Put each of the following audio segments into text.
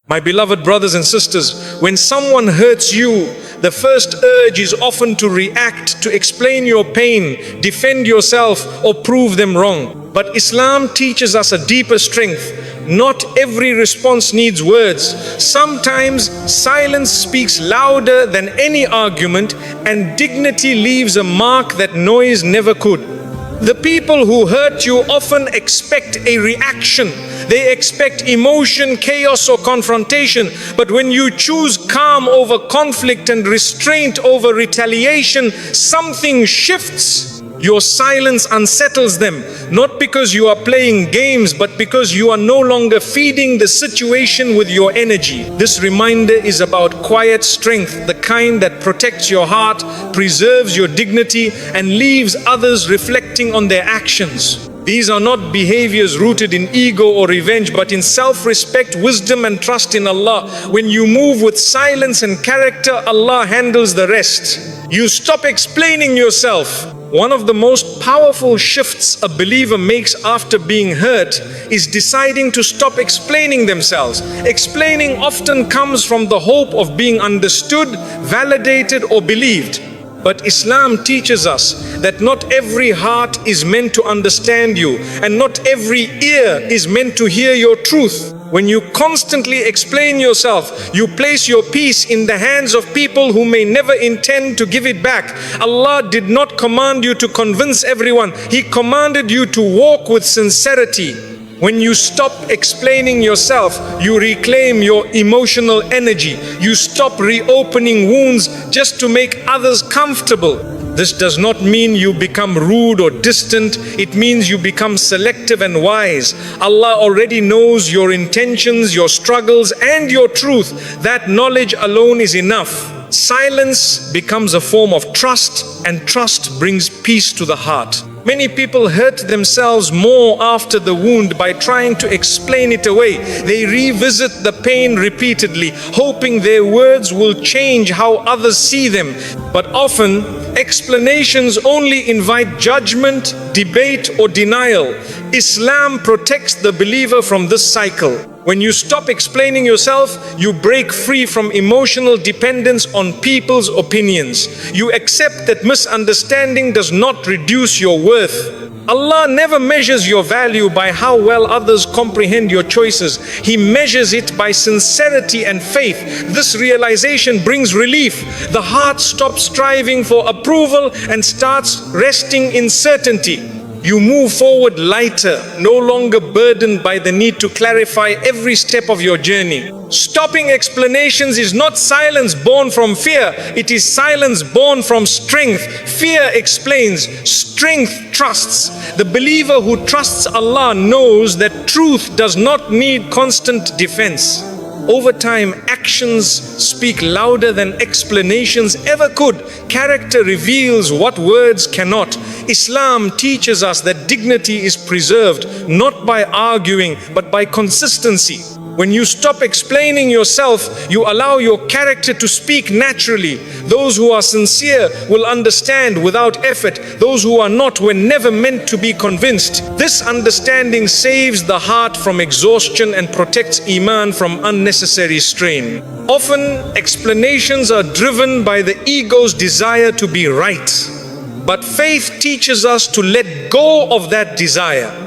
My beloved brothers and sisters, when someone hurts you, the first urge is often to react, to explain your pain, defend yourself, or prove them wrong. But Islam teaches us a deeper strength. Not every response needs words. Sometimes silence speaks louder than any argument, and dignity leaves a mark that noise never could. The people who hurt you often expect a reaction. They expect emotion, chaos, or confrontation. But when you choose calm over conflict and restraint over retaliation, something shifts. Your silence unsettles them, not because you are playing games, but because you are no longer feeding the situation with your energy. This reminder is about quiet strength, the kind that protects your heart, preserves your dignity, and leaves others reflecting on their actions. These are not behaviors rooted in ego or revenge, but in self-respect, wisdom, and trust in Allah. When you move with silence and character, Allah handles the rest. You stop explaining yourself. One of the most powerful shifts a believer makes after being hurt is deciding to stop explaining themselves. Explaining often comes from the hope of being understood, validated, or believed. But Islam teaches us that not every heart is meant to understand you, and not every ear is meant to hear your truth. When you constantly explain yourself, you place your peace in the hands of people who may never intend to give it back. Allah did not command you to convince everyone. He commanded you to walk with sincerity. When you stop explaining yourself, you reclaim your emotional energy. You stop reopening wounds just to make others comfortable. This does not mean you become rude or distant. It means you become selective and wise. Allah already knows your intentions, your struggles, and your truth. That knowledge alone is enough. Silence becomes a form of trust, and trust brings peace to the heart. Many people hurt themselves more after the wound by trying to explain it away. They revisit the pain repeatedly, hoping their words will change how others see them. But often, explanations only invite judgment, debate, or denial. Islam protects the believer from this cycle. When you stop explaining yourself, you break free from emotional dependence on people's opinions. You accept that misunderstanding does not reduce your worth. Allah never measures your value by how well others comprehend your choices. He measures it by sincerity and faith. This realization brings relief. The heart stops striving for approval and starts resting in certainty. You move forward lighter, no longer burdened by the need to clarify every step of your journey. Stopping explanations is not silence born from fear. It is silence born from strength. Fear explains, strength trusts. The believer who trusts Allah knows that truth does not need constant defense. Over time, actions speak louder than explanations ever could. Character reveals what words cannot. Islam teaches us that dignity is preserved not by arguing, but by consistency. When you stop explaining yourself, you allow your character to speak naturally. Those who are sincere will understand without effort. Those who are not were never meant to be convinced. This understanding saves the heart from exhaustion and protects Iman from unnecessary strain. Often, explanations are driven by the ego's desire to be right. But faith teaches us to let go of that desire.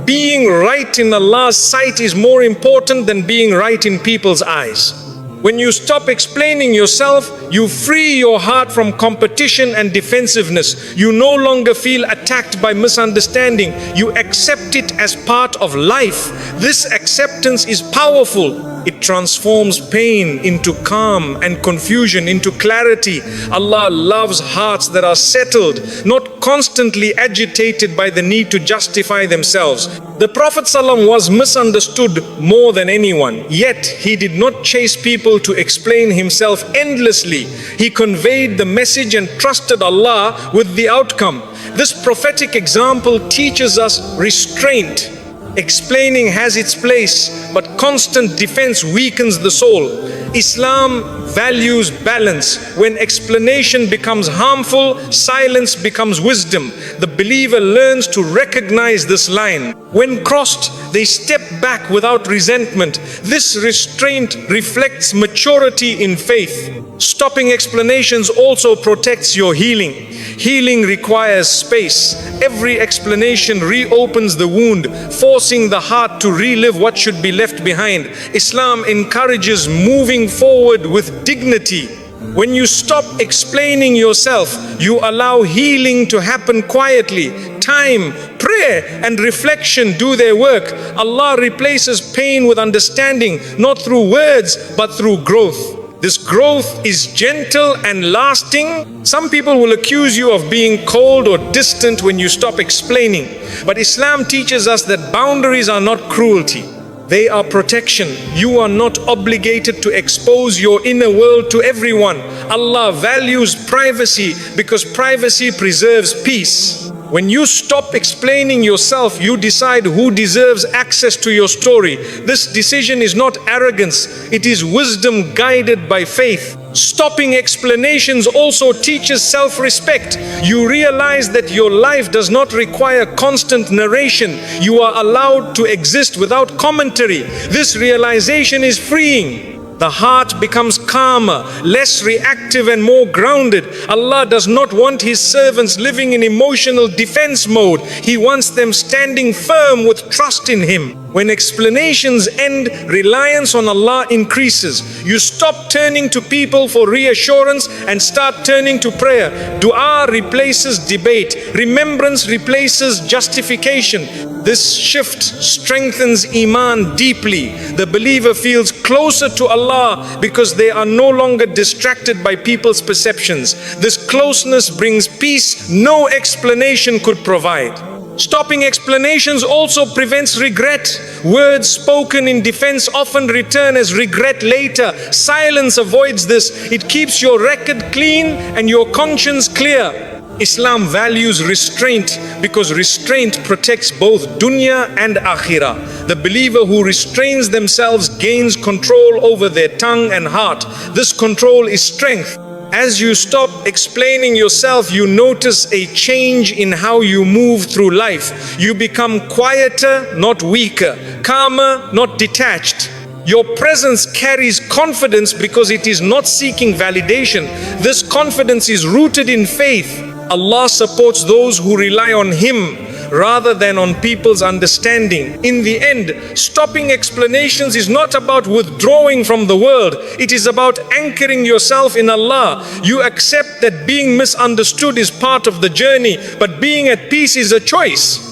Being right in Allah's sight is more important than being right in people's eyes. When you stop explaining yourself, you free your heart from competition and defensiveness. You no longer feel attacked by misunderstanding. You accept it as part of life. This acceptance is powerful. It transforms pain into calm and confusion into clarity. Allah loves hearts that are settled, not constantly agitated by the need to justify themselves. The Prophet ﷺ was misunderstood more than anyone, yet he did not chase people to explain himself endlessly. He conveyed the message and trusted Allah with the outcome. This prophetic example teaches us restraint. Explaining has its place, but constant defense weakens the soul. Islam values balance. When explanation becomes harmful, silence becomes wisdom. The believer learns to recognize this line. When crossed, they step back without resentment. This restraint reflects maturity in faith. Stopping explanations also protects your healing. Healing requires space. Every explanation reopens the wound, forcing the heart to relive what should be left behind. Islam encourages moving forward with dignity. When you stop explaining yourself, you allow healing to happen quietly. Time, prayer, and reflection do their work. Allah replaces pain with understanding, not through words, but through growth. This growth is gentle and lasting. Some people will accuse you of being cold or distant when you stop explaining. But Islam teaches us that boundaries are not cruelty. They are protection. You are not obligated to expose your inner world to everyone. Allah values privacy because privacy preserves peace. When you stop explaining yourself, you decide who deserves access to your story. This decision is not arrogance, it is wisdom guided by faith. Stopping explanations also teaches self-respect. You realize that your life does not require constant narration. You are allowed to exist without commentary. This realization is freeing. The heart becomes calmer, less reactive, and more grounded. Allah does not want His servants living in emotional defense mode. He wants them standing firm with trust in Him. When explanations end, reliance on Allah increases. You stop turning to people for reassurance and start turning to prayer. Du'a replaces debate. Remembrance replaces justification. This shift strengthens Iman deeply. The believer feels closer to Allah because they are no longer distracted by people's perceptions. This closeness brings peace no explanation could provide. Stopping explanations also prevents regret. Words spoken in defense often return as regret later. Silence avoids this. It keeps your record clean and your conscience clear. Islam values restraint because restraint protects both dunya and akhirah. The believer who restrains themselves gains control over their tongue and heart. This control is strength. As you stop explaining yourself, you notice a change in how you move through life. You become quieter, not weaker, calmer, not detached. Your presence carries confidence because it is not seeking validation. This confidence is rooted in faith. Allah supports those who rely on Him rather than on people's understanding. In the end, stopping explanations is not about withdrawing from the world. It is about anchoring yourself in Allah. You accept that being misunderstood is part of the journey, but being at peace is a choice.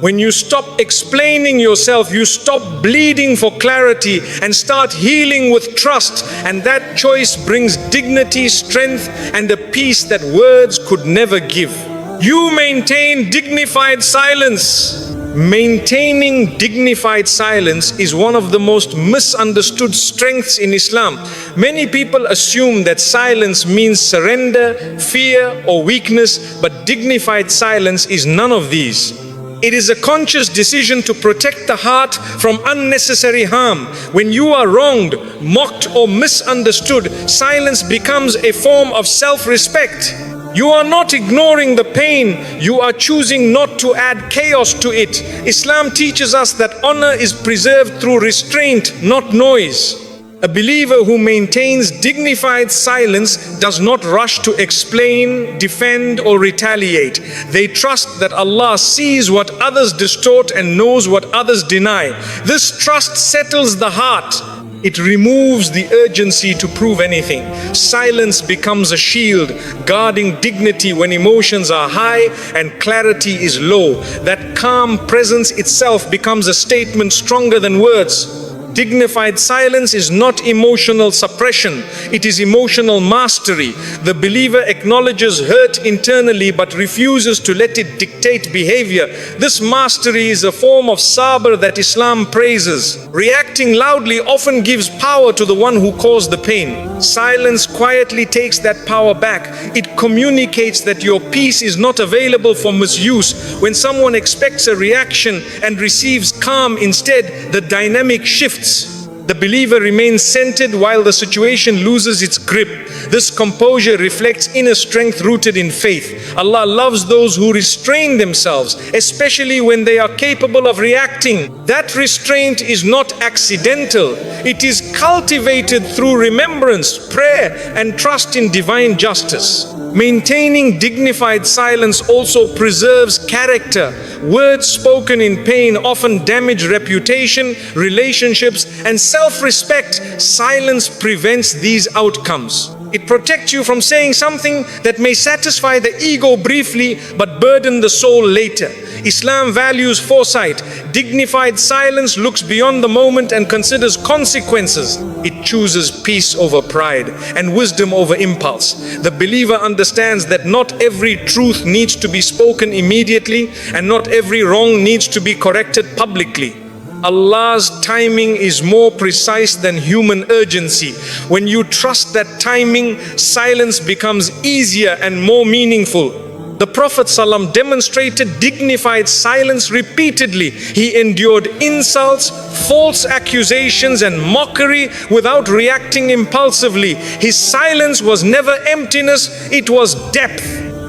When you stop explaining yourself, you stop bleeding for clarity and start healing with trust. And that choice brings dignity, strength, and a peace that words could never give. You maintain dignified silence. Maintaining dignified silence is one of the most misunderstood strengths in Islam. Many people assume that silence means surrender, fear, or weakness, but dignified silence is none of these. It is a conscious decision to protect the heart from unnecessary harm. When you are wronged, mocked, or misunderstood, silence becomes a form of self-respect. You are not ignoring the pain, you are choosing not to add chaos to it. Islam teaches us that honor is preserved through restraint, not noise. A believer who maintains dignified silence does not rush to explain, defend, or retaliate. They trust that Allah sees what others distort and knows what others deny. This trust settles the heart. It removes the urgency to prove anything. Silence becomes a shield, guarding dignity when emotions are high and clarity is low. That calm presence itself becomes a statement stronger than words. Dignified silence is not emotional suppression, it is emotional mastery. The believer acknowledges hurt internally but refuses to let it dictate behavior. This mastery is a form of sabr that Islam praises. Reacting loudly often gives power to the one who caused the pain. Silence quietly takes that power back. It communicates that your peace is not available for misuse. When someone expects a reaction and receives calm instead, the dynamic shifts. The believer remains centered while the situation loses its grip. This composure reflects inner strength rooted in faith. Allah loves those who restrain themselves, especially when they are capable of reacting. That restraint is not accidental. It is cultivated through remembrance, prayer, and trust in divine justice. Maintaining dignified silence also preserves character. Words spoken in pain often damage reputation, relationships, and self-respect. Silence prevents these outcomes. It protects you from saying something that may satisfy the ego briefly but burden the soul later. Islam values foresight. Dignified silence looks beyond the moment and considers consequences. It chooses peace over pride and wisdom over impulse. The believer understands that not every truth needs to be spoken immediately and not every wrong needs to be corrected publicly. Allah's timing is more precise than human urgency. When you trust that timing, silence becomes easier and more meaningful. The Prophet ﷺ demonstrated dignified silence repeatedly. He endured insults, false accusations, and mockery without reacting impulsively. His silence was never emptiness, it was depth.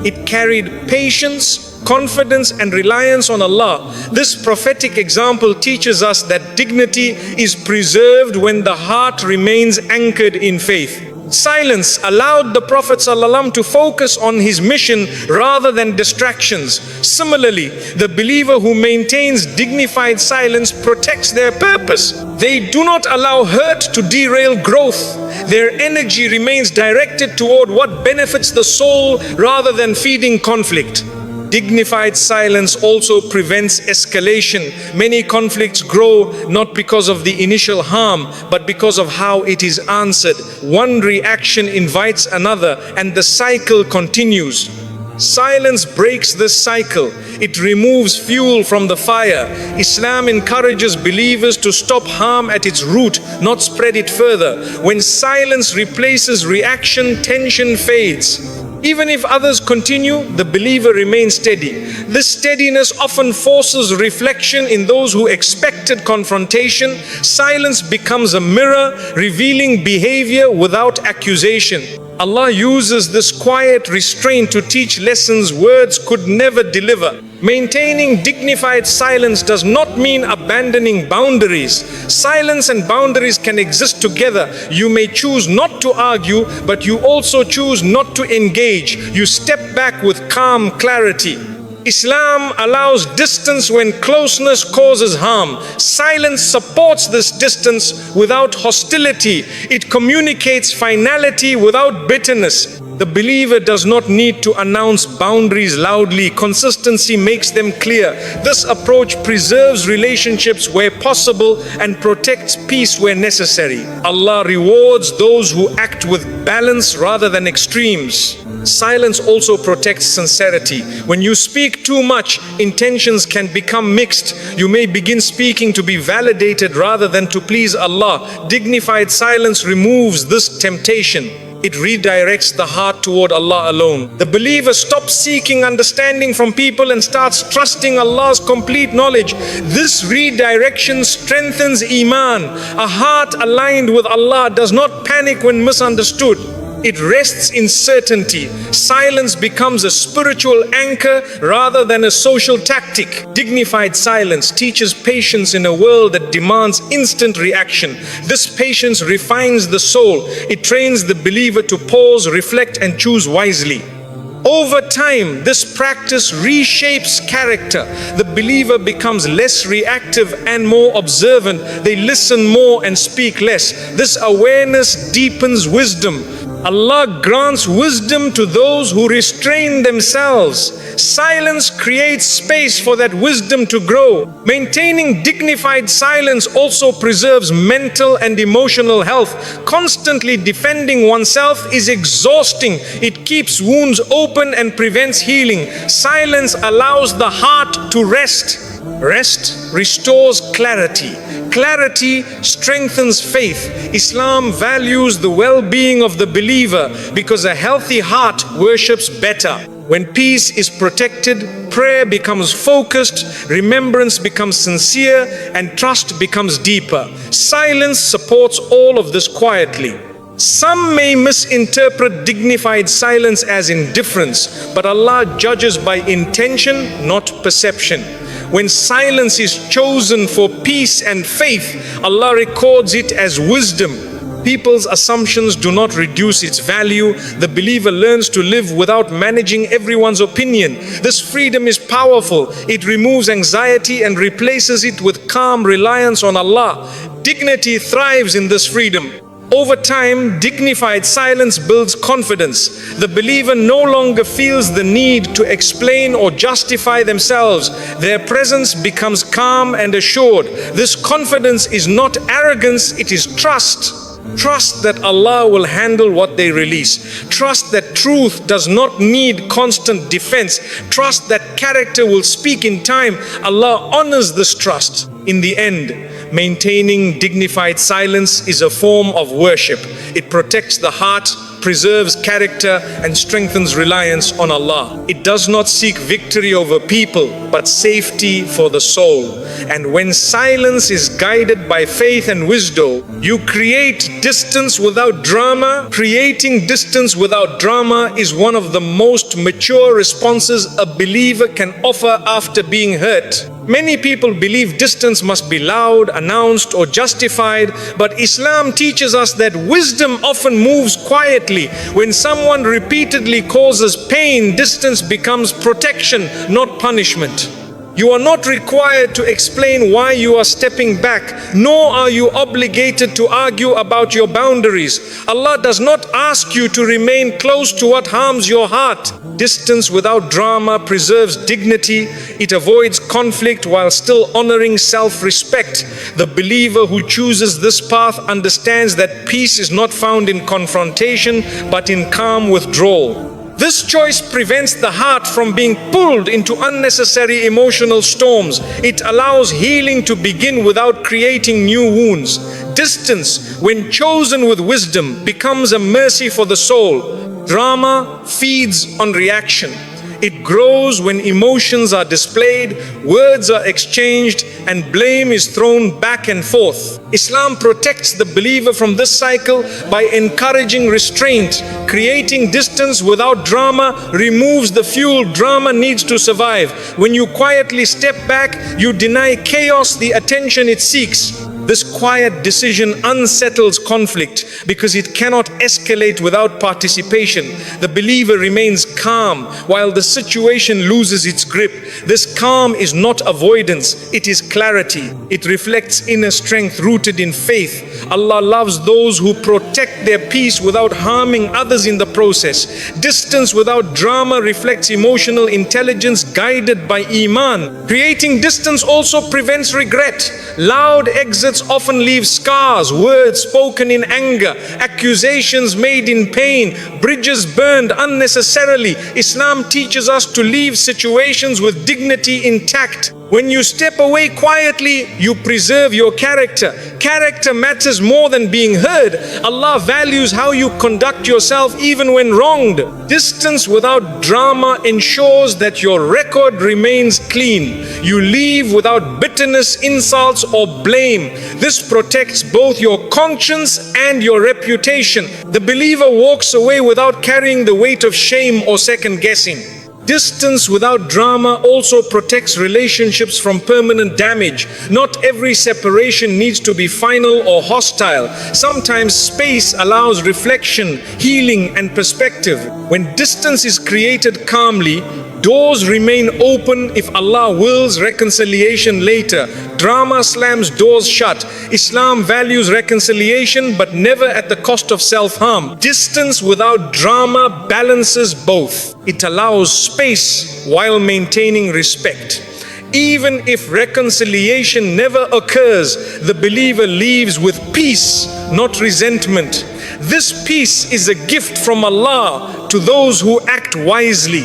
It carried patience, confidence, and reliance on Allah. This prophetic example teaches us that dignity is preserved when the heart remains anchored in faith. Silence allowed the Prophet ﷺ to focus on his mission rather than distractions. Similarly, the believer who maintains dignified silence protects their purpose. They do not allow hurt to derail growth. Their energy remains directed toward what benefits the soul rather than feeding conflict. Dignified silence also prevents escalation. Many conflicts grow not because of the initial harm, but because of how it is answered. One reaction invites another, and the cycle continues. Silence breaks this cycle. It removes fuel from the fire. Islam encourages believers to stop harm at its root, not spread it further. When silence replaces reaction, tension fades. Even if others continue, the believer remains steady. This steadiness often forces reflection in those who expected confrontation. Silence becomes a mirror, revealing behavior without accusation. Allah uses this quiet restraint to teach lessons words could never deliver. Maintaining dignified silence does not mean abandoning boundaries. Silence and boundaries can exist together. You may choose not to argue, but you also choose not to engage. You step back with calm clarity. Islam allows distance when closeness causes harm. Silence supports this distance without hostility. It communicates finality without bitterness. The believer does not need to announce boundaries loudly. Consistency makes them clear. This approach preserves relationships where possible and protects peace where necessary. Allah rewards those who act with balance rather than extremes. Silence also protects sincerity. When you speak too much, intentions can become mixed. You may begin speaking to be validated rather than to please Allah. Dignified silence removes this temptation. It redirects the heart toward Allah alone. The believer stops seeking understanding from people and starts trusting Allah's complete knowledge. This redirection strengthens Iman. A heart aligned with Allah does not panic when misunderstood. It rests in certainty. Silence becomes a spiritual anchor rather than a social tactic. Dignified silence teaches patience in a world that demands instant reaction. This patience refines the soul. It trains the believer to pause, reflect, and choose wisely. Over time, this practice reshapes character. The believer becomes less reactive and more observant. They listen more and speak less. This awareness deepens wisdom. Allah grants wisdom to those who restrain themselves. Silence creates space for that wisdom to grow. Maintaining dignified silence also preserves mental and emotional health. Constantly defending oneself is exhausting. It keeps wounds open and prevents healing. Silence allows the heart to rest. Rest restores clarity. Clarity strengthens faith. Islam values the well-being of the believer because a healthy heart worships better. When peace is protected, prayer becomes focused, remembrance becomes sincere, and trust becomes deeper. Silence supports all of this quietly. Some may misinterpret dignified silence as indifference, but Allah judges by intention, not perception. When silence is chosen for peace and faith, Allah records it as wisdom. People's assumptions do not reduce its value. The believer learns to live without managing everyone's opinion. This freedom is powerful. It removes anxiety and replaces it with calm reliance on Allah. Dignity thrives in this freedom. Over time, dignified silence builds confidence. The believer no longer feels the need to explain or justify themselves. Their presence becomes calm and assured. This confidence is not arrogance, it is trust. Trust that Allah will handle what they release. Trust that truth does not need constant defense. Trust that character will speak in time. Allah honors this trust. In the end, maintaining dignified silence is a form of worship. It protects the heart, preserves character, and strengthens reliance on Allah. It does not seek victory over people, but safety for the soul. And when silence is guided by faith and wisdom, you create distance without drama. Creating distance without drama is one of the most mature responses a believer can offer after being hurt. Many people believe distance must be loud, announced, or justified, but Islam teaches us that wisdom often moves quietly. When someone repeatedly causes pain, distance becomes protection, not punishment. You are not required to explain why you are stepping back, nor are you obligated to argue about your boundaries. Allah does not ask you to remain close to what harms your heart. Distance without drama preserves dignity. It avoids conflict while still honoring self-respect. The believer who chooses this path understands that peace is not found in confrontation, but in calm withdrawal. This choice prevents the heart from being pulled into unnecessary emotional storms. It allows healing to begin without creating new wounds. Distance, when chosen with wisdom, becomes a mercy for the soul. Drama feeds on reaction. It grows when emotions are displayed, words are exchanged, and blame is thrown back and forth. Islam protects the believer from this cycle by encouraging restraint. Creating distance without drama removes the fuel drama needs to survive. When you quietly step back, you deny chaos the attention it seeks. This quiet decision unsettles conflict because it cannot escalate without participation. The believer remains calm while the situation loses its grip. This calm is not avoidance, it is clarity. It reflects inner strength rooted in faith. Allah loves those who protect their peace without harming others in the process. Distance without drama reflects emotional intelligence guided by Iman. Creating distance also prevents regret. Loud exits often leave scars, words spoken in anger, accusations made in pain, bridges burned unnecessarily. Islam teaches us to leave situations with dignity intact. When you step away quietly, you preserve your character. Character matters more than being heard. Allah values how you conduct yourself even when wronged. Distance without drama ensures that your record remains clean. You leave without bitterness, insults, or blame. This protects both your conscience and your reputation. The believer walks away without carrying the weight of shame or second guessing. Distance without drama also protects relationships from permanent damage. Not every separation needs to be final or hostile. Sometimes space allows reflection, healing, and perspective. When distance is created calmly, doors remain open if Allah wills reconciliation later. Drama slams doors shut. Islam values reconciliation, but never at the cost of self-harm. Distance without drama balances both. It allows space while maintaining respect. Even if reconciliation never occurs, the believer leaves with peace, not resentment. This peace is a gift from Allah to those who act wisely.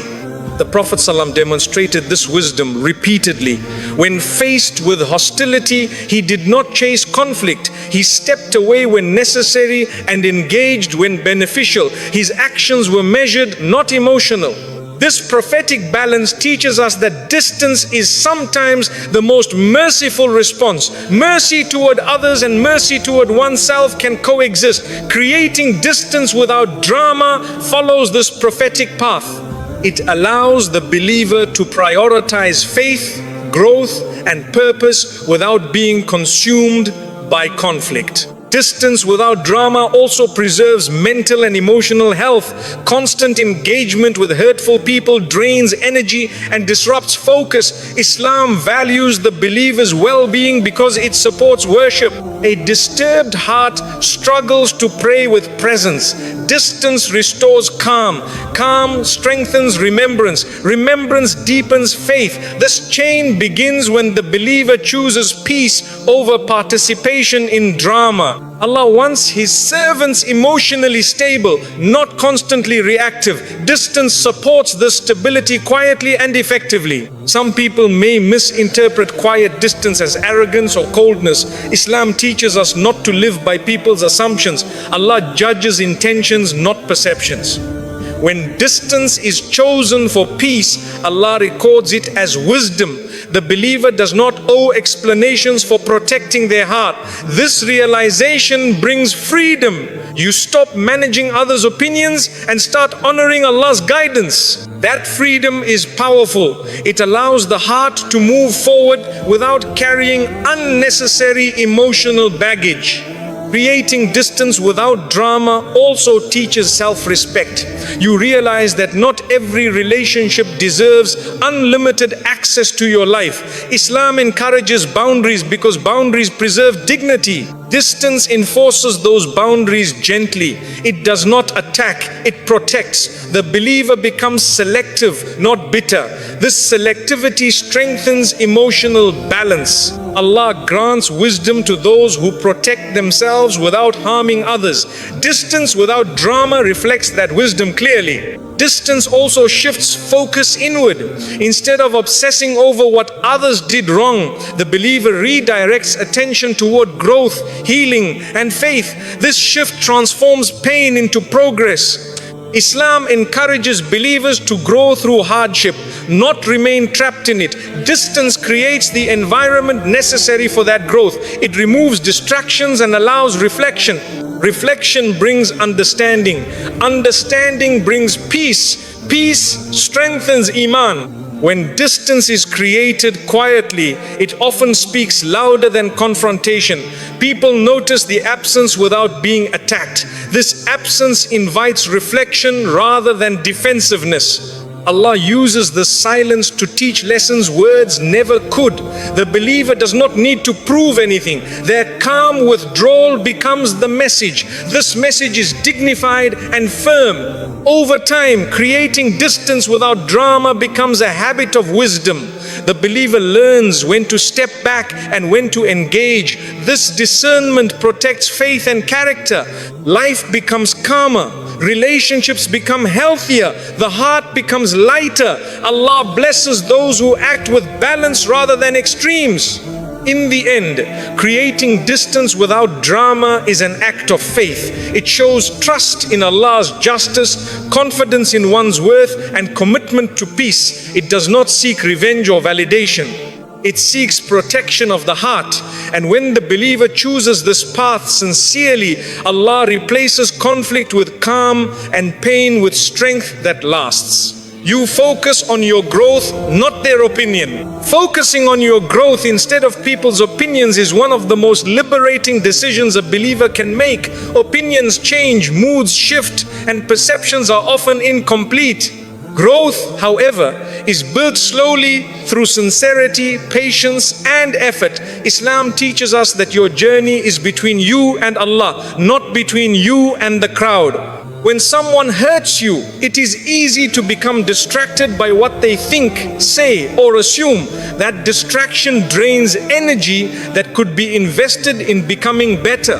The Prophet ﷺ demonstrated this wisdom repeatedly. When faced with hostility, he did not chase conflict. He stepped away when necessary and engaged when beneficial. His actions were measured, not emotional. This prophetic balance teaches us that distance is sometimes the most merciful response. Mercy toward others and mercy toward oneself can coexist. Creating distance without drama follows this prophetic path. It allows the believer to prioritize faith, growth, and purpose without being consumed by conflict. Distance without drama also preserves mental and emotional health. Constant engagement with hurtful people drains energy and disrupts focus. Islam values the believer's well-being because it supports worship. A disturbed heart struggles to pray with presence. Distance restores calm. Calm strengthens remembrance. Remembrance deepens faith. This chain begins when the believer chooses peace over participation in drama. Allah wants His servants emotionally stable, not constantly reactive. Distance supports this stability quietly and effectively. Some people may misinterpret quiet distance as arrogance or coldness. Islam teaches us not to live by people's assumptions. Allah judges intentions, not perceptions. When distance is chosen for peace, Allah records it as wisdom. The believer does not owe explanations for protecting their heart. This realization brings freedom. You stop managing others' opinions and start honoring Allah's guidance. That freedom is powerful. It allows the heart to move forward without carrying unnecessary emotional baggage. Creating distance without drama also teaches self-respect. You realize that not every relationship deserves unlimited access to your life. Islam encourages boundaries because boundaries preserve dignity. Distance enforces those boundaries gently. It does not attack, it protects. The believer becomes selective, not bitter. This selectivity strengthens emotional balance. Allah grants wisdom to those who protect themselves without harming others. Distance without drama reflects that wisdom clearly. Distance also shifts focus inward. Instead of obsessing over what others did wrong, the believer redirects attention toward growth, healing, and faith. This shift transforms pain into progress. Islam encourages believers to grow through hardship, not remain trapped in it. Distance creates the environment necessary for that growth. It removes distractions and allows reflection. Reflection brings understanding. Understanding brings peace. Peace strengthens Iman. When distance is created quietly, it often speaks louder than confrontation. People notice the absence without being attacked. This absence invites reflection rather than defensiveness. Allah uses the silence to teach lessons words never could. The believer does not need to prove anything. Their calm withdrawal becomes the message. This message is dignified and firm. Over time, creating distance without drama becomes a habit of wisdom. The believer learns when to step back and when to engage. This discernment protects faith and character. Life becomes calmer. Relationships become healthier. The heart becomes lighter. Allah blesses those who act with balance rather than extremes. In the end, creating distance without drama is an act of faith. It shows trust in Allah's justice, confidence in one's worth, and commitment to peace. It does not seek revenge or validation. It seeks protection of the heart. And when the believer chooses this path sincerely, Allah replaces conflict with calm and pain with strength that lasts. You focus on your growth, not their opinion. Focusing on your growth instead of people's opinions is one of the most liberating decisions a believer can make. Opinions change, moods shift, and perceptions are often incomplete. Growth, however, is built slowly through sincerity, patience, and effort. Islam teaches us that your journey is between you and Allah, not between you and the crowd. When someone hurts you, it is easy to become distracted by what they think, say, or assume. That distraction drains energy that could be invested in becoming better.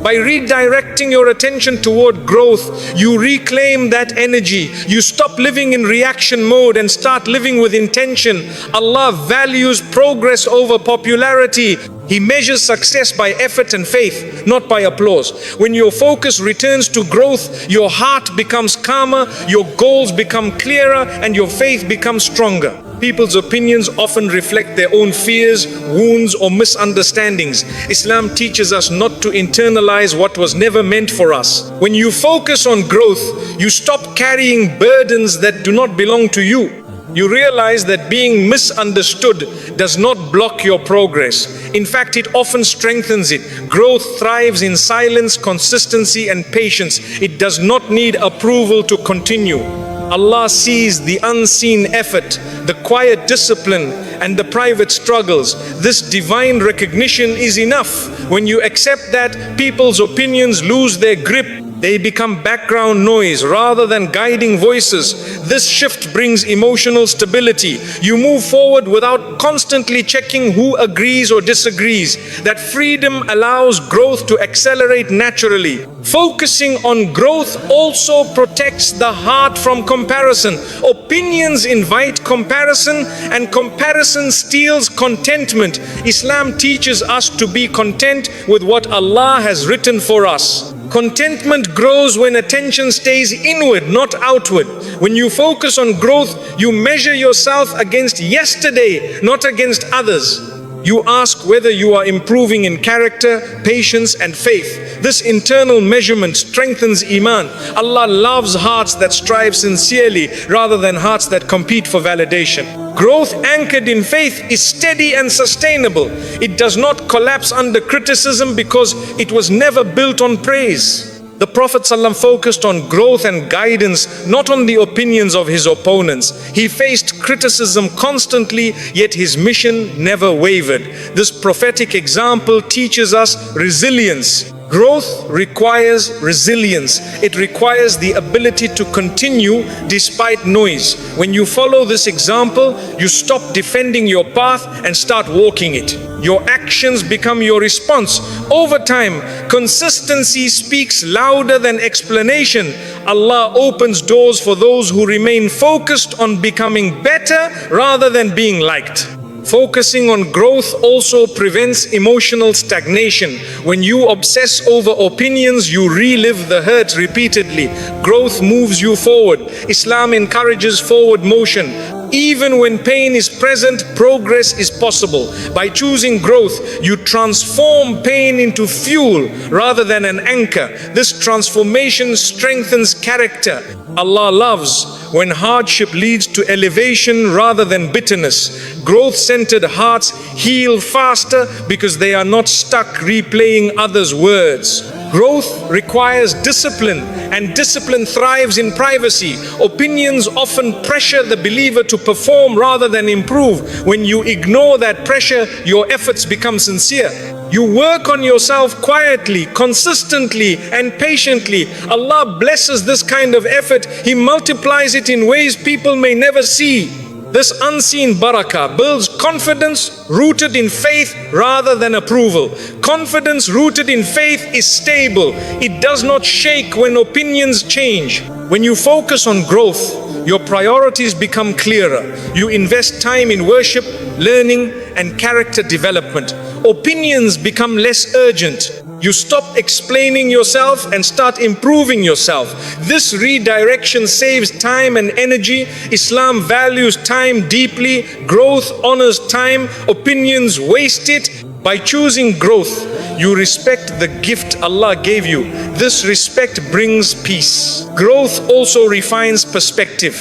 By redirecting your attention toward growth, you reclaim that energy. You stop living in reaction mode and start living with intention. Allah values progress over popularity. He measures success by effort and faith, not by applause. When your focus returns to growth, your heart becomes calmer, your goals become clearer, and your faith becomes stronger. People's opinions often reflect their own fears, wounds, or misunderstandings. Islam teaches us not to internalize what was never meant for us. When you focus on growth, you stop carrying burdens that do not belong to you. You realize that being misunderstood does not block your progress. In fact, it often strengthens it. Growth thrives in silence, consistency, and patience. It does not need approval to continue. Allah sees the unseen effort, the quiet discipline, and the private struggles. This divine recognition is enough. When you accept that, people's opinions lose their grip. They become background noise rather than guiding voices. This shift brings emotional stability. You move forward without constantly checking who agrees or disagrees. That freedom allows growth to accelerate naturally. Focusing on growth also protects the heart from comparison. Opinions invite comparison, and comparison steals contentment. Islam teaches us to be content with what Allah has written for us. Contentment grows when attention stays inward, not outward. When you focus on growth, you measure yourself against yesterday, not against others. You ask whether you are improving in character, patience, and faith. This internal measurement strengthens Iman. Allah loves hearts that strive sincerely rather than hearts that compete for validation. Growth anchored in faith is steady and sustainable. It does not collapse under criticism because it was never built on praise. The Prophet ﷺ focused on growth and guidance, not on the opinions of his opponents. He faced criticism constantly, yet his mission never wavered. This prophetic example teaches us resilience. Growth requires resilience. It requires the ability to continue despite noise. When you follow this example, you stop defending your path and start walking it. Your actions become your response. Over time, consistency speaks louder than explanation. Allah opens doors for those who remain focused on becoming better rather than being liked. Focusing on growth also prevents emotional stagnation. When you obsess over opinions, you relive the hurt repeatedly. Growth moves you forward. Islam encourages forward motion. Even when pain is present, progress is possible. By choosing growth, you transform pain into fuel rather than an anchor. This transformation strengthens character. Allah loves when hardship leads to elevation rather than bitterness. Growth-centered hearts heal faster because they are not stuck replaying others' words. Growth requires discipline, and discipline thrives in privacy. Opinions often pressure the believer to perform rather than improve. When you ignore that pressure, your efforts become sincere. You work on yourself quietly, consistently, and patiently. Allah blesses this kind of effort. He multiplies it in ways people may never see. This unseen barakah builds confidence rooted in faith rather than approval. Confidence rooted in faith is stable. It does not shake when opinions change. When you focus on growth, your priorities become clearer. You invest time in worship, learning, and character development. Opinions become less urgent. You stop explaining yourself and start improving yourself. This redirection saves time and energy. Islam values time deeply. Growth honors time. Opinions waste it. By choosing growth, you respect the gift Allah gave you. This respect brings peace. Growth also refines perspective.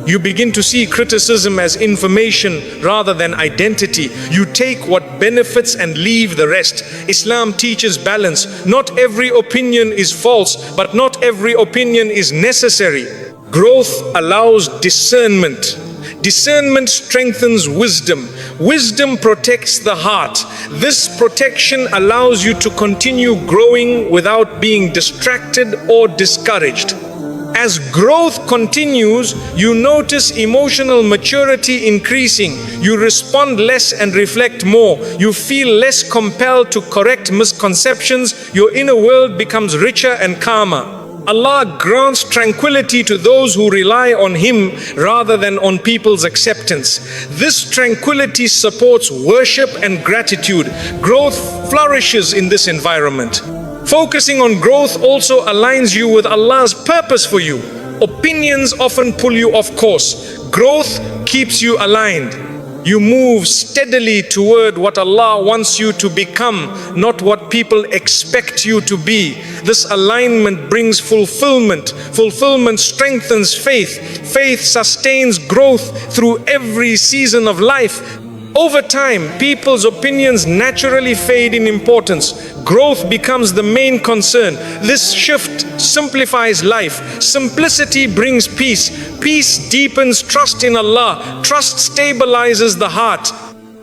You begin to see criticism as information rather than identity. You take what benefits and leave the rest. Islam teaches balance. Not every opinion is false, but not every opinion is necessary. Growth allows discernment. Discernment strengthens wisdom. Wisdom protects the heart. This protection allows you to continue growing without being distracted or discouraged. As growth continues, you notice emotional maturity increasing. You respond less and reflect more. You feel less compelled to correct misconceptions. Your inner world becomes richer and calmer. Allah grants tranquility to those who rely on Him rather than on people's acceptance. This tranquility supports worship and gratitude. Growth flourishes in this environment. Focusing on growth also aligns you with Allah's purpose for you. Opinions often pull you off course. Growth keeps you aligned. You move steadily toward what Allah wants you to become, not what people expect you to be. This alignment brings fulfillment. Fulfillment strengthens faith. Faith sustains growth through every season of life. Over time, people's opinions naturally fade in importance. Growth becomes the main concern. This shift simplifies life. Simplicity brings peace. Peace deepens trust in Allah. Trust stabilizes the heart.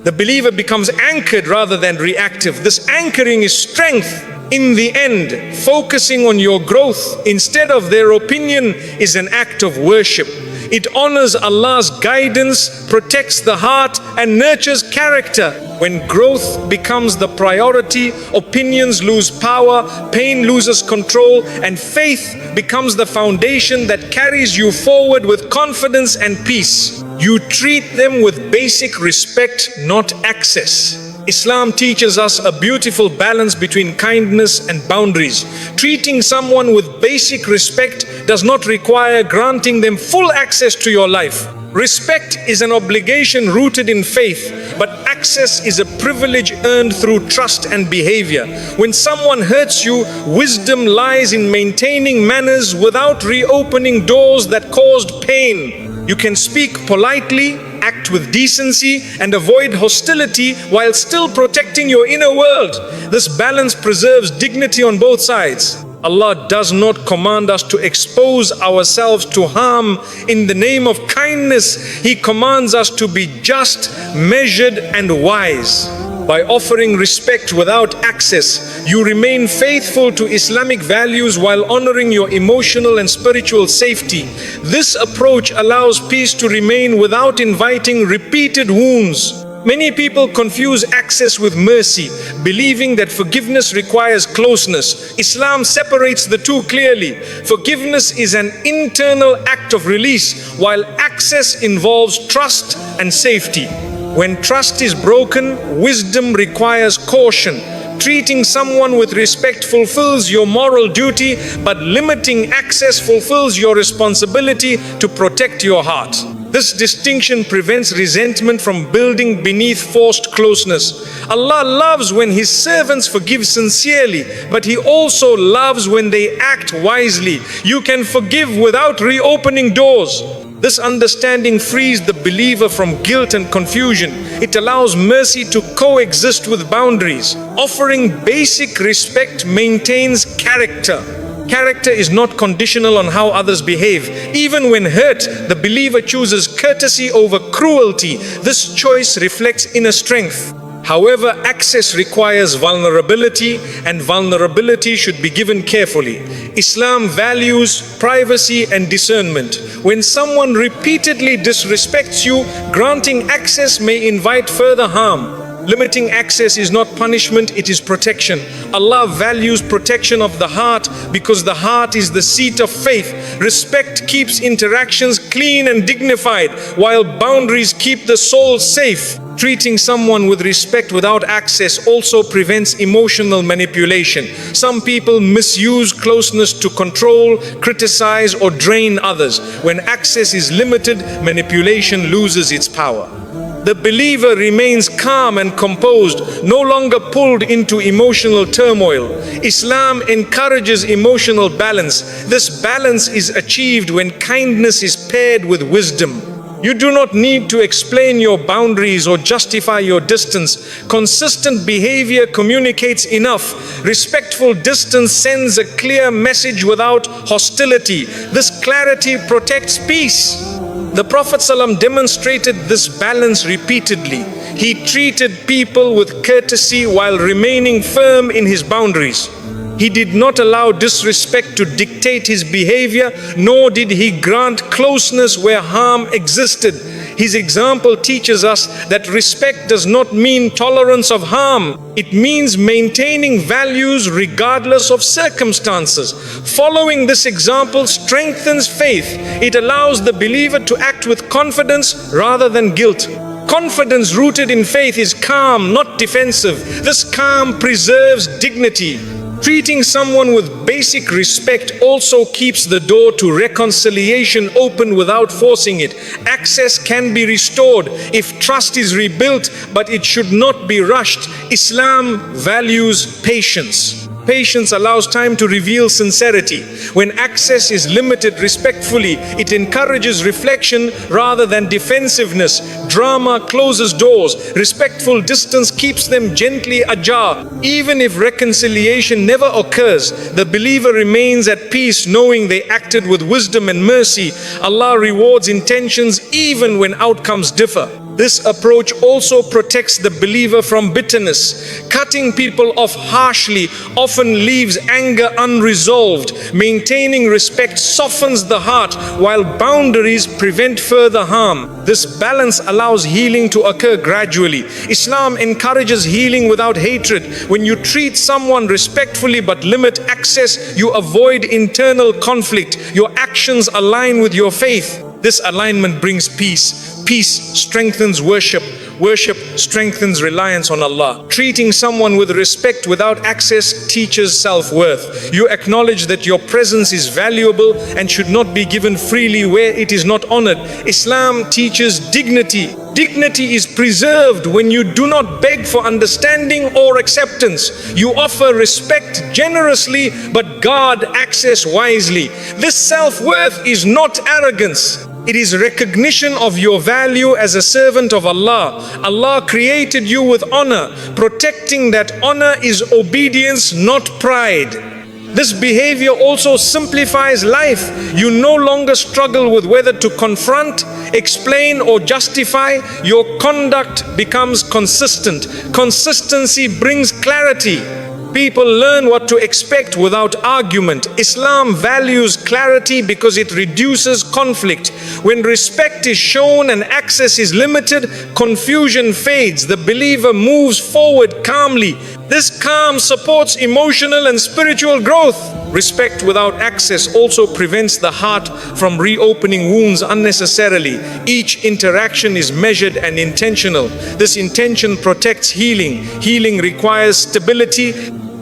The believer becomes anchored rather than reactive. This anchoring is strength. In the end, focusing on your growth instead of their opinion is an act of worship. It honors Allah's guidance, protects the heart, and nurtures character. When growth becomes the priority, opinions lose power, pain loses control, and faith becomes the foundation that carries you forward with confidence and peace. You treat them with basic respect, not access. Islam teaches us a beautiful balance between kindness and boundaries. Treating someone with basic respect does not require granting them full access to your life. Respect is an obligation rooted in faith, but access is a privilege earned through trust and behavior. When someone hurts you, wisdom lies in maintaining manners without reopening doors that caused pain. You can speak politely, act with decency, and avoid hostility while still protecting your inner world. This balance preserves dignity on both sides. Allah does not command us to expose ourselves to harm in the name of kindness. He commands us to be just, measured, and wise. By offering respect without access, you remain faithful to Islamic values while honoring your emotional and spiritual safety. This approach allows peace to remain without inviting repeated wounds. Many people confuse access with mercy, believing that forgiveness requires closeness. Islam separates the two clearly. Forgiveness is an internal act of release, while access involves trust and safety. When trust is broken, wisdom requires caution. Treating someone with respect fulfills your moral duty, but limiting access fulfills your responsibility to protect your heart. This distinction prevents resentment from building beneath forced closeness. Allah loves when His servants forgive sincerely, but He also loves when they act wisely. You can forgive without reopening doors. This understanding frees the believer from guilt and confusion. It allows mercy to coexist with boundaries. Offering basic respect maintains character. Character is not conditional on how others behave. Even when hurt, the believer chooses courtesy over cruelty. This choice reflects inner strength. However, access requires vulnerability, and vulnerability should be given carefully. Islam values privacy and discernment. When someone repeatedly disrespects you, granting access may invite further harm. Limiting access is not punishment, it is protection. Allah values protection of the heart because the heart is the seat of faith. Respect keeps interactions clean and dignified, while boundaries keep the soul safe. Treating someone with respect without access also prevents emotional manipulation. Some people misuse closeness to control, criticize, or drain others. When access is limited, manipulation loses its power. The believer remains calm and composed, no longer pulled into emotional turmoil. Islam encourages emotional balance. This balance is achieved when kindness is paired with wisdom. You do not need to explain your boundaries or justify your distance. Consistent behavior communicates enough. Respectful distance sends a clear message without hostility. This clarity protects peace. The Prophet ﷺ demonstrated this balance repeatedly. He treated people with courtesy while remaining firm in his boundaries. He did not allow disrespect to dictate his behavior, nor did he grant closeness where harm existed. His example teaches us that respect does not mean tolerance of harm. It means maintaining values regardless of circumstances. Following this example strengthens faith. It allows the believer to act with confidence rather than guilt. Confidence rooted in faith is calm, not defensive. This calm preserves dignity. Treating someone with basic respect also keeps the door to reconciliation open without forcing it. Access can be restored if trust is rebuilt, but it should not be rushed. Islam values patience. Patience allows time to reveal sincerity. When access is limited respectfully, it encourages reflection rather than defensiveness. Drama closes doors. Respectful distance keeps them gently ajar. Even if reconciliation never occurs, the believer remains at peace knowing they acted with wisdom and mercy. Allah rewards intentions even when outcomes differ. This approach also protects the believer from bitterness. Cutting people off harshly often leaves anger unresolved. Maintaining respect softens the heart, while boundaries prevent further harm. This balance allows healing to occur gradually. Islam encourages healing without hatred. When you treat someone respectfully but limit access, you avoid internal conflict. Your actions align with your faith. This alignment brings peace. Peace strengthens worship. Worship strengthens reliance on Allah. Treating someone with respect without access teaches self-worth. You acknowledge that your presence is valuable and should not be given freely where it is not honored. Islam teaches dignity. Dignity is preserved when you do not beg for understanding or acceptance. You offer respect generously but guard access wisely. This self-worth is not arrogance. It is recognition of your value as a servant of Allah. Allah created you with honor. Protecting that honor is obedience, not pride. This behavior also simplifies life. You no longer struggle with whether to confront, explain, or justify. Your conduct becomes consistent. Consistency brings clarity. People learn what to expect without argument. Islam values clarity because it reduces conflict. When respect is shown and access is limited, confusion fades. The believer moves forward calmly. This calm supports emotional and spiritual growth. Respect without access also prevents the heart from reopening wounds unnecessarily. Each interaction is measured and intentional. This intention protects healing. Healing requires stability.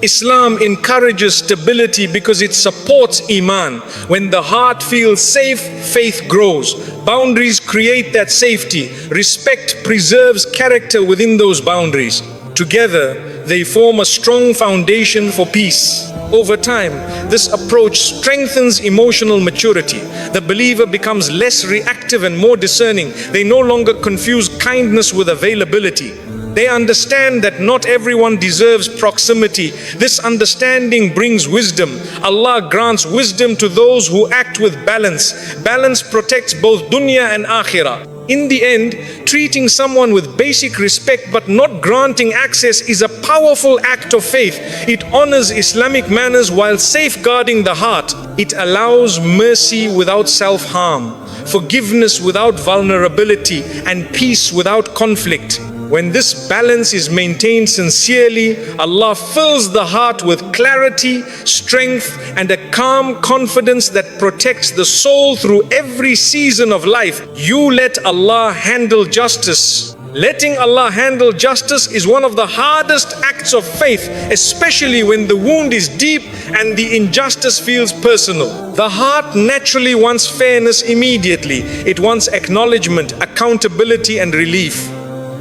Islam encourages stability because it supports Iman. When the heart feels safe, faith grows. Boundaries create that safety. Respect preserves character within those boundaries. Together, they form a strong foundation for peace. Over time, this approach strengthens emotional maturity. The believer becomes less reactive and more discerning. They no longer confuse kindness with availability. They understand that not everyone deserves proximity. This understanding brings wisdom. Allah grants wisdom to those who act with balance. Balance protects both dunya and akhirah. In the end, treating someone with basic respect but not granting access is a powerful act of faith. It honors Islamic manners while safeguarding the heart. It allows mercy without self-harm, forgiveness without vulnerability, and peace without conflict. When this balance is maintained sincerely, Allah fills the heart with clarity, strength, and a calm confidence that protects the soul through every season of life. You let Allah handle justice. Letting Allah handle justice is one of the hardest acts of faith, especially when the wound is deep and the injustice feels personal. The heart naturally wants fairness immediately. It wants acknowledgement, accountability, and relief.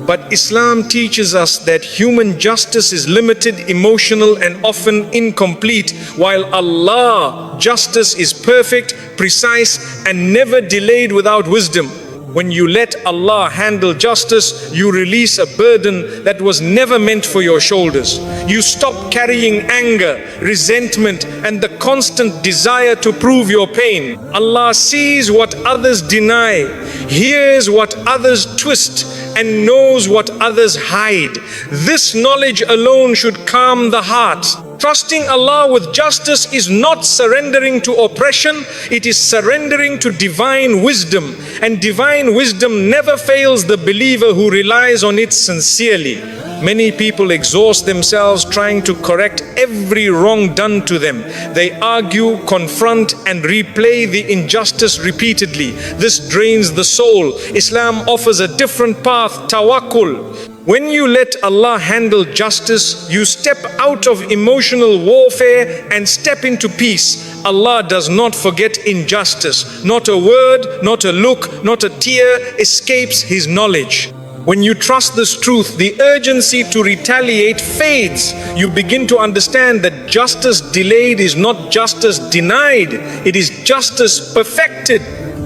But Islam teaches us that human justice is limited, emotional, and often incomplete, while Allah justice is perfect, precise, and never delayed without wisdom. When you let Allah handle justice, you release a burden that was never meant for your shoulders. You stop carrying anger, resentment, and the constant desire to prove your pain. Allah sees what others deny, hears what others twist, and knows what others hide. This knowledge alone should calm the heart. Trusting Allah with justice is not surrendering to oppression, it is surrendering to divine wisdom. And divine wisdom never fails the believer who relies on it sincerely. Many people exhaust themselves trying to correct every wrong done to them. They argue, confront, and replay the injustice repeatedly. This drains the soul. Islam offers a different path, tawakkul. When you let Allah handle justice, you step out of emotional warfare and step into peace. Allah does not forget injustice. Not a word, not a look, not a tear escapes His knowledge. When you trust this truth, the urgency to retaliate fades. You begin to understand that justice delayed is not justice denied, it is justice perfected.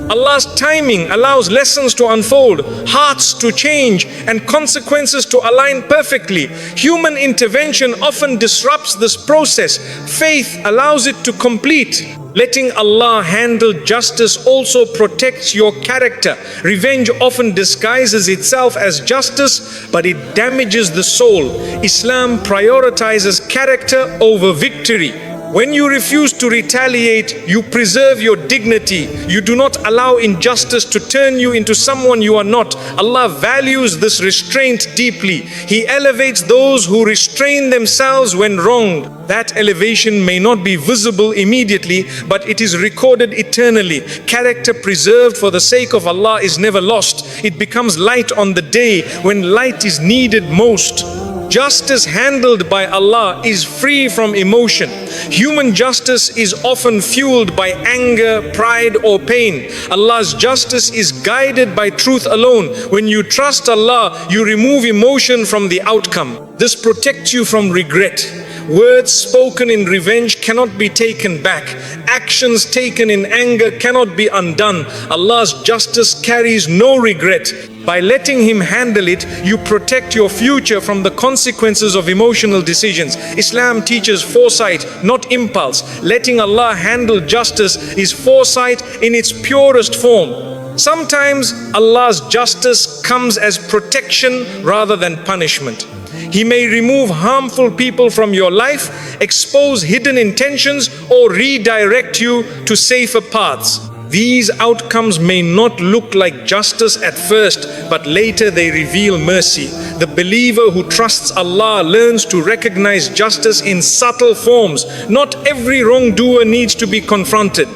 Allah's timing allows lessons to unfold, hearts to change, and consequences to align perfectly. Human intervention often disrupts this process. Faith allows it to complete. Letting Allah handle justice also protects your character. Revenge often disguises itself as justice, but it damages the soul. Islam prioritizes character over victory. When you refuse to retaliate, you preserve your dignity. You do not allow injustice to turn you into someone you are not. Allah values this restraint deeply. He elevates those who restrain themselves when wronged. That elevation may not be visible immediately, but it is recorded eternally. Character preserved for the sake of Allah is never lost. It becomes light on the day when light is needed most. Justice handled by Allah is free from emotion. Human justice is often fueled by anger, pride, or pain. Allah's justice is guided by truth alone. When you trust Allah, you remove emotion from the outcome. This protects you from regret. Words spoken in revenge cannot be taken back. Actions taken in anger cannot be undone. Allah's justice carries no regret. By letting Him handle it, you protect your future from the consequences of emotional decisions. Islam teaches foresight, not impulse. Letting Allah handle justice is foresight in its purest form. Sometimes Allah's justice comes as protection rather than punishment. He may remove harmful people from your life, expose hidden intentions, or redirect you to safer paths. These outcomes may not look like justice at first, but later they reveal mercy. The believer who trusts Allah learns to recognize justice in subtle forms. Not every wrongdoer needs to be confronted.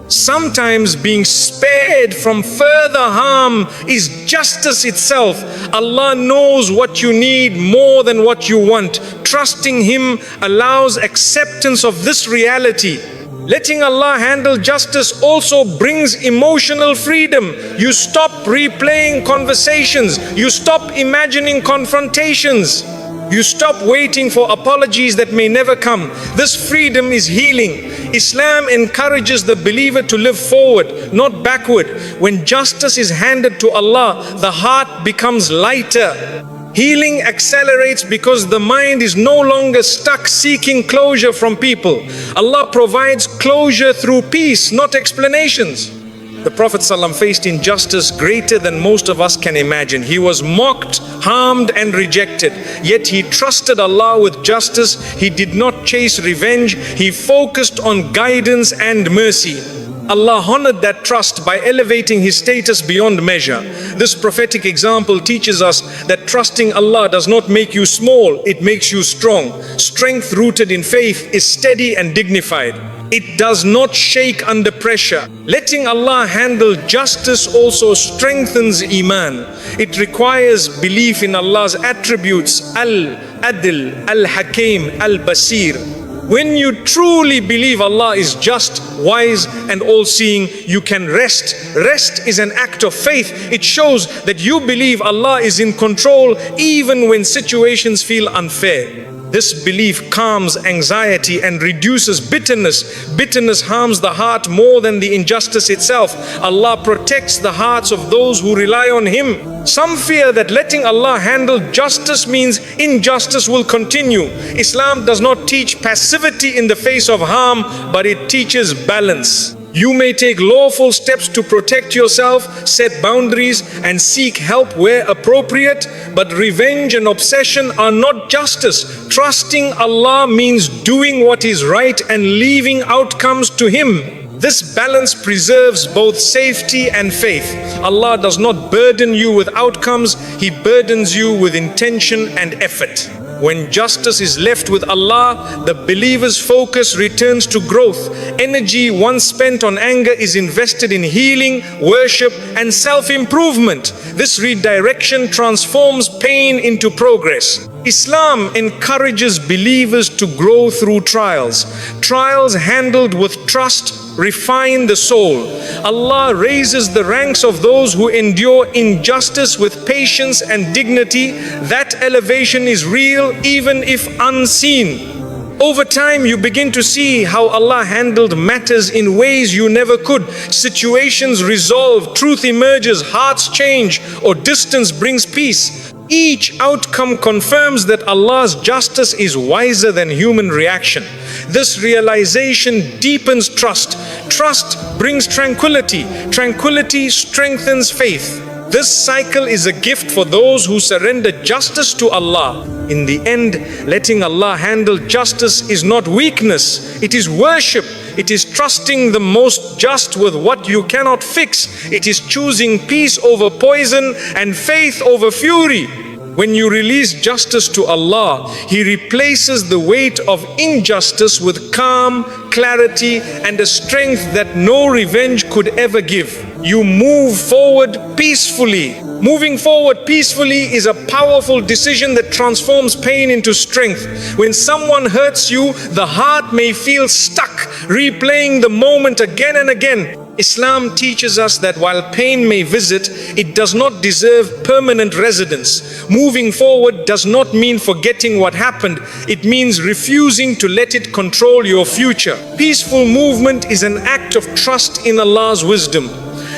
Sometimes being spared from further harm is justice itself. Allah knows what you need more than what you want. Trusting Him allows acceptance of this reality. Letting Allah handle justice also brings emotional freedom. You stop replaying conversations. You stop imagining confrontations. You stop waiting for apologies that may never come. This freedom is healing. Islam encourages the believer to live forward, not backward. When justice is handed to Allah, the heart becomes lighter. Healing accelerates because the mind is no longer stuck seeking closure from people. Allah provides closure through peace, not explanations. The Prophet ﷺ faced injustice greater than most of us can imagine. He was mocked, harmed, and rejected. Yet he trusted Allah with justice. He did not chase revenge. He focused on guidance and mercy. Allah honored that trust by elevating His status beyond measure. This prophetic example teaches us that trusting Allah does not make you small, it makes you strong. Strength rooted in faith is steady and dignified. It does not shake under pressure. Letting Allah handle justice also strengthens Iman. It requires belief in Allah's attributes, Al-Adl, Al-Hakim, Al-Basir. When you truly believe Allah is just, wise and all-seeing, you can rest. Rest is an act of faith. It shows that you believe Allah is in control even when situations feel unfair. This belief calms anxiety and reduces bitterness. Bitterness harms the heart more than the injustice itself. Allah protects the hearts of those who rely on Him. Some fear that letting Allah handle justice means injustice will continue. Islam does not teach passivity in the face of harm, but it teaches balance. You may take lawful steps to protect yourself, set boundaries, and seek help where appropriate, but revenge and obsession are not justice. Trusting Allah means doing what is right and leaving outcomes to Him. This balance preserves both safety and faith. Allah does not burden you with outcomes, He burdens you with intention and effort. When justice is left with Allah, the believer's focus returns to growth. Energy once spent on anger is invested in healing, worship, and self-improvement. This redirection transforms pain into progress. Islam encourages believers to grow through trials. Trials handled with trust refine the soul. Allah raises the ranks of those who endure injustice with patience and dignity. That elevation is real even if unseen. Over time, you begin to see how Allah handled matters in ways you never could. Situations resolve, truth emerges, hearts change, or distance brings peace. Each outcome confirms that Allah's justice is wiser than human reaction. This realization deepens trust. Trust brings tranquility. Tranquility strengthens faith. This cycle is a gift for those who surrender justice to Allah. In the end, letting Allah handle justice is not weakness, it is worship. It is trusting the most just with what you cannot fix. It is choosing peace over poison and faith over fury. When you release justice to Allah, He replaces the weight of injustice with calm, clarity, and a strength that no revenge could ever give. You move forward peacefully. Moving forward peacefully is a powerful decision that transforms pain into strength. When someone hurts you, the heart may feel stuck, replaying the moment again and again. Islam teaches us that while pain may visit, it does not deserve permanent residence. Moving forward does not mean forgetting what happened. It means refusing to let it control your future. Peaceful movement is an act of trust in Allah's wisdom.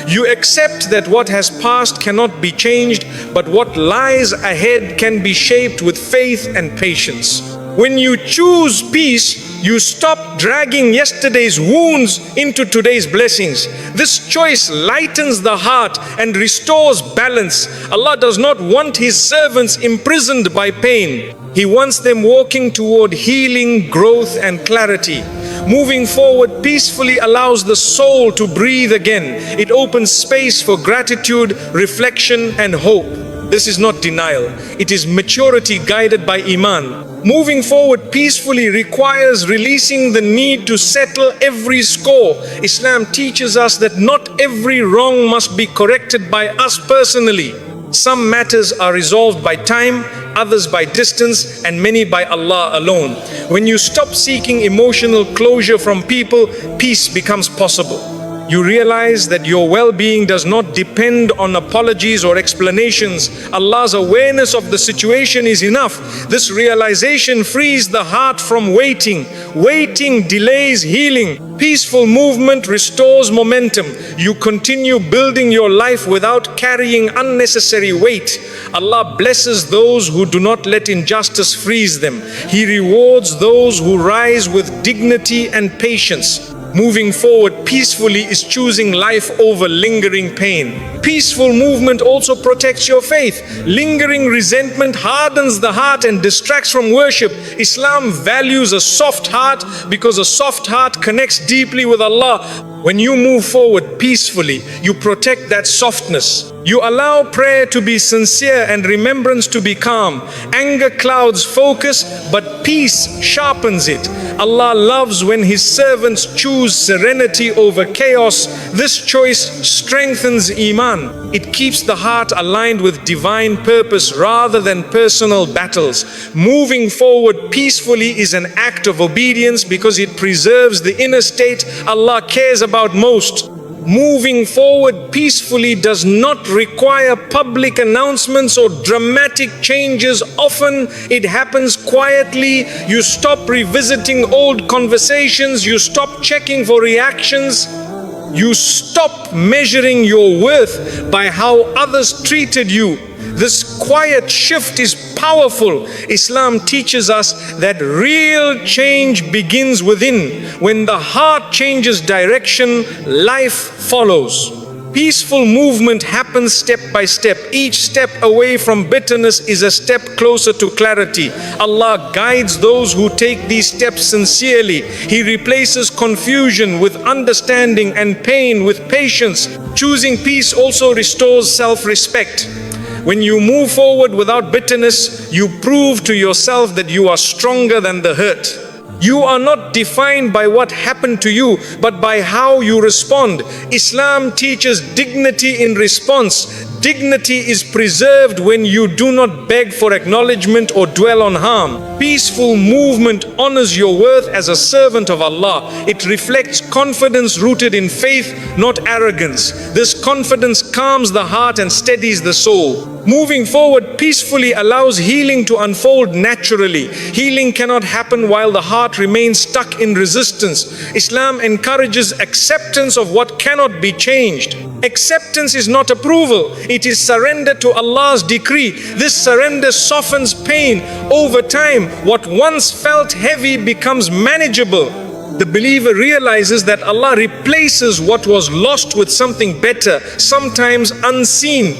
You accept that what has passed cannot be changed, but what lies ahead can be shaped with faith and patience. When you choose peace, you stop dragging yesterday's wounds into today's blessings. This choice lightens the heart and restores balance. Allah does not want His servants imprisoned by pain. He wants them walking toward healing, growth, and clarity. Moving forward peacefully allows the soul to breathe again. It opens space for gratitude, reflection, and hope. This is not denial. It is maturity guided by Iman. Moving forward peacefully requires releasing the need to settle every score. Islam teaches us that not every wrong must be corrected by us personally. Some matters are resolved by time, others by distance, and many by Allah alone. When you stop seeking emotional closure from people, peace becomes possible. You realize that your well-being does not depend on apologies or explanations. Allah's awareness of the situation is enough. This realization frees the heart from waiting. Waiting delays healing. Peaceful movement restores momentum. You continue building your life without carrying unnecessary weight. Allah blesses those who do not let injustice freeze them. He rewards those who rise with dignity and patience. Moving forward peacefully is choosing life over lingering pain. Peaceful movement also protects your faith. Lingering resentment hardens the heart and distracts from worship. Islam values a soft heart because a soft heart connects deeply with Allah. When you move forward peacefully, you protect that softness. You allow prayer to be sincere and remembrance to be calm. Anger clouds focus, but peace sharpens it. Allah loves when His servants choose serenity over chaos. This choice strengthens Iman. It keeps the heart aligned with divine purpose rather than personal battles. Moving forward peacefully is an act of obedience because it preserves the inner state Allah cares about most. Moving forward peacefully does not require public announcements or dramatic changes. Often it happens quietly. You stop revisiting old conversations. You stop checking for reactions. You stop measuring your worth by how others treated you. This quiet shift is powerful. Islam teaches us that real change begins within. When the heart changes direction, life follows. Peaceful movement happens step by step. Each step away from bitterness is a step closer to clarity. Allah guides those who take these steps sincerely. He replaces confusion with understanding and pain with patience. Choosing peace also restores self-respect. When you move forward without bitterness, you prove to yourself that you are stronger than the hurt. You are not defined by what happened to you, but by how you respond. Islam teaches dignity in response. Dignity is preserved when you do not beg for acknowledgement or dwell on harm. Peaceful movement honors your worth as a servant of Allah. It reflects confidence rooted in faith, not arrogance. This confidence calms the heart and steadies the soul. Moving forward peacefully allows healing to unfold naturally. Healing cannot happen while the heart remains stuck in resistance. Islam encourages acceptance of what cannot be changed. Acceptance is not approval. It is surrender to Allah's decree. This surrender softens pain. Over time, what once felt heavy becomes manageable. The believer realizes that Allah replaces what was lost with something better, sometimes unseen.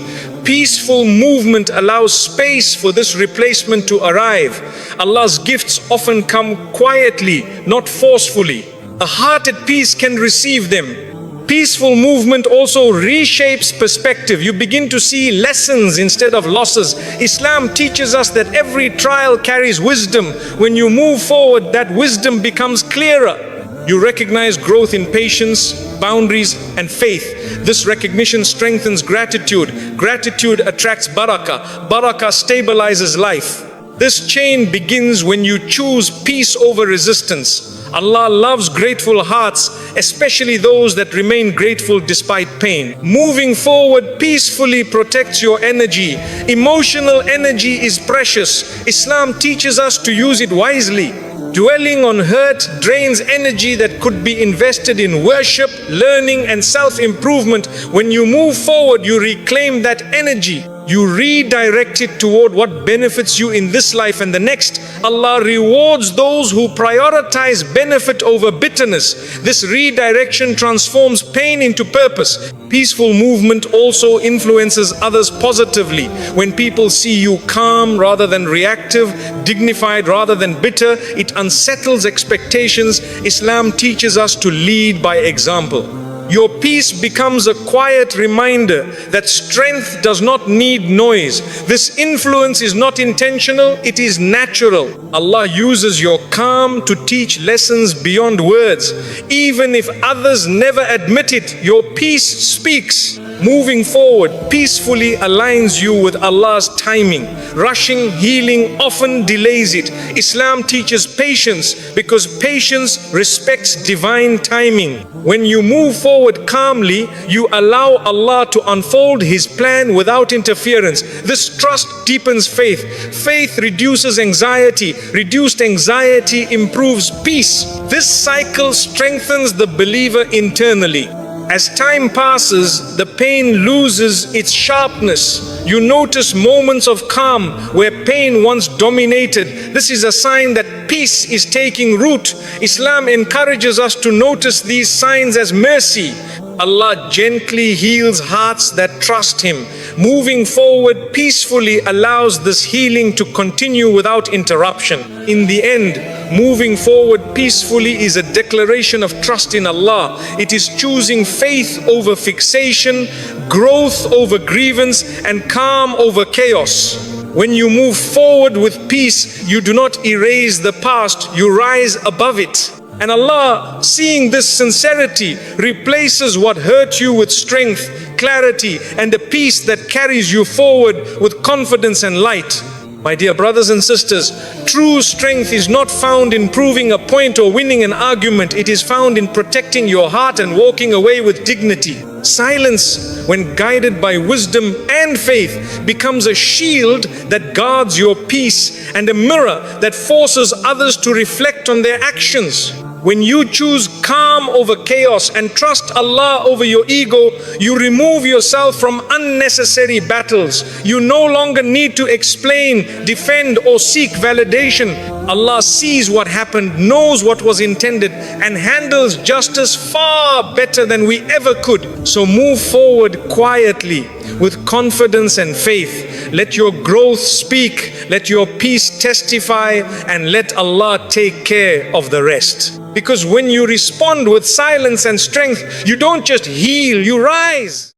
Peaceful movement allows space for this replacement to arrive. Allah's gifts often come quietly, not forcefully. A heart at peace can receive them. Peaceful movement also reshapes perspective. You begin to see lessons instead of losses. Islam teaches us that every trial carries wisdom. When you move forward, that wisdom becomes clearer. You recognize growth in patience, boundaries, and faith. This recognition strengthens gratitude. Gratitude attracts barakah. Barakah stabilizes life. This chain begins when you choose peace over resistance. Allah loves grateful hearts, especially those that remain grateful despite pain. Moving forward peacefully protects your energy. Emotional energy is precious. Islam teaches us to use it wisely. Dwelling on hurt drains energy that could be invested in worship, learning, and self-improvement. When you move forward, you reclaim that energy. You redirect it toward what benefits you in this life and the next. Allah rewards those who prioritize benefit over bitterness. This redirection transforms pain into purpose. Peaceful movement also influences others positively. When people see you calm rather than reactive, dignified rather than bitter, it unsettles expectations. Islam teaches us to lead by example. Your peace becomes a quiet reminder that strength does not need noise. This influence is not intentional, it is natural. Allah uses your calm to teach lessons beyond words. Even if others never admit it, your peace speaks. Moving forward peacefully aligns you with Allah's timing. Rushing healing often delays it. Islam teaches patience because patience respects divine timing. When you move forward calmly, you allow Allah to unfold His plan without interference. This trust deepens faith. Faith reduces anxiety. Reduced anxiety improves peace. This cycle strengthens the believer internally. As time passes, the pain loses its sharpness. You notice moments of calm where pain once dominated. This is a sign that peace is taking root. Islam encourages us to notice these signs as mercy. Allah gently heals hearts that trust Him. Moving forward peacefully allows this healing to continue without interruption. In the end, moving forward peacefully is a declaration of trust in Allah. It is choosing faith over fixation, growth over grievance, and calm over chaos. When you move forward with peace, you do not erase the past, you rise above it. And Allah, seeing this sincerity, replaces what hurt you with strength, clarity, and a peace that carries you forward with confidence and light. My dear brothers and sisters, true strength is not found in proving a point or winning an argument. It is found in protecting your heart and walking away with dignity. Silence, when guided by wisdom and faith, becomes a shield that guards your peace and a mirror that forces others to reflect on their actions. When you choose calm over chaos and trust Allah over your ego, you remove yourself from unnecessary battles. You no longer need to explain, defend, or seek validation. Allah sees what happened, knows what was intended, and handles justice far better than we ever could. So move forward quietly with confidence and faith. Let your growth speak, let your peace testify, and let Allah take care of the rest. Because when you respond with silence and strength, you don't just heal, you rise.